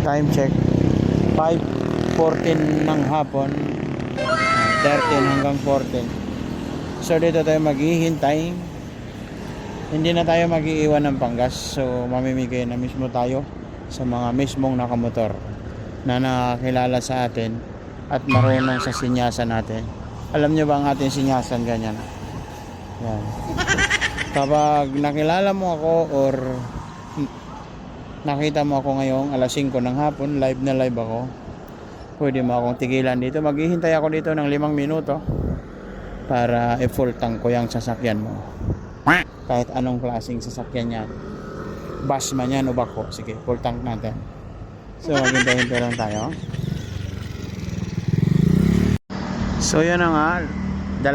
Time check 5:14 ng hapon, 13 hanggang 14. So dito tayo maghihintay. Hindi na tayo mag-iiwan ng panggas. So mamimigay na mismo tayo sa mga mismong nakamotor na nakakilala sa atin at marunong sa sinyasan natin. Alam nyo ba ang ating sinyasan? Ganyan. Yan. Kapag nakilala mo ako or nakita mo ako ngayong alas 5 ng hapon, live na live ako, pwede mo akong tigilan dito. Maghihintay ako dito ng 5 minuto para i-full tank ko yung sasakyan mo. Kahit anong klaseng sasakyan yan, bus man yan o bako, sige, full tank natin. So maghintay-hintay lang tayo. So yun na nga,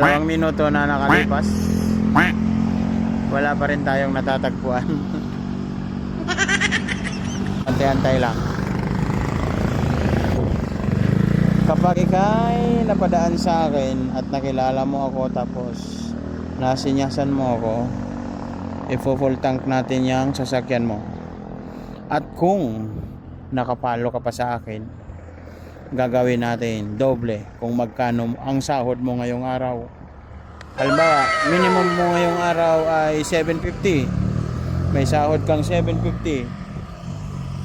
2 minuto na nakalipas, wala pa rin tayong natatagpuan. Antay-antay lang. Kapag ikay napadaan sa akin at nakilala mo ako tapos nasinyasan mo ako, i-full tank natin yung sasakyan mo. At kung nakapalo ka pa sa akin, gagawin natin doble kung magkano ang sahod mo ngayong araw. Halimbawa, minimum mo ngayong araw ay 750, may sahod kang 750,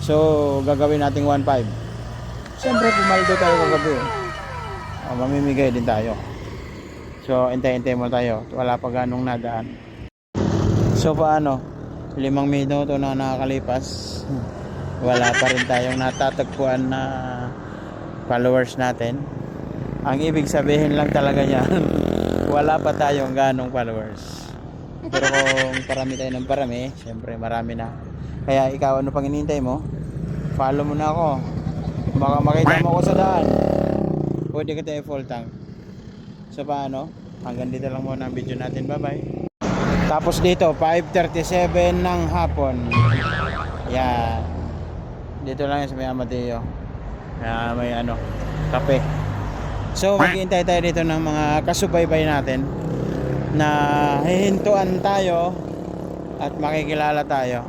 so gagawin natin 1.5. Siyempre pumaldo tayo kagabi, mamimigay din tayo. So hintay-hintay mo tayo, wala pa ganong nadaan. So paano, 5 minuto na nakakalipas, wala pa rin tayong natatagpuan na followers natin. Ang ibig sabihin lang talaga yan, wala pa tayong ganong followers. Pero kung parami tayo ng parami, siyempre marami na. Kaya ikaw, ano pang hinihintay mo? Follow mo na ako. Baka makita mo ako sa daan, pwede kita i-full tank. So paano? Hanggang dito lang muna ang video natin. Bye bye. Tapos dito 5:37 ng hapon. Yan. Dito lang yan sa may Amadeo. May kape. So maghihintay tayo dito ng mga kasubaybay natin na hihintuan tayo at makikilala tayo.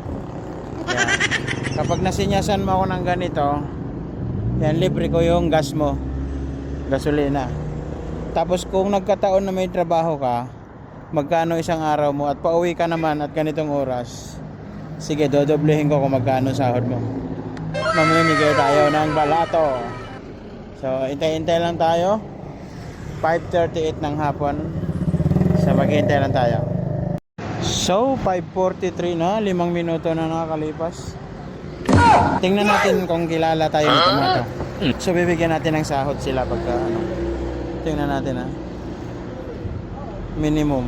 Yan. Kapag nasinyasan mo ako ng ganito, yan, libre ko yung gas mo, gasolina. Tapos kung nagkataon na may trabaho ka, magkano isang araw mo at pauwi ka naman at ganitong oras, sige, dodoblehin ko kung magkano sahod mo. Mamimigay tayo ng balato. So hintay-hintay lang tayo, 5:38 ng hapon. So maghihintay lang tayo. So 5:43 na, 5 minuto na nakakalipas. Tingnan natin kung kilala tayo nito mga to. So bibigyan natin ng sahod sila pagka tingnan natin minimum.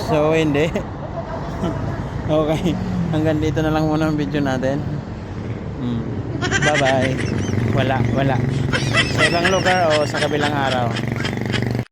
So hindi. Okay, hanggang dito na lang muna ang video natin. Bye bye. Wala sa ibang lugar o sa kabilang araw.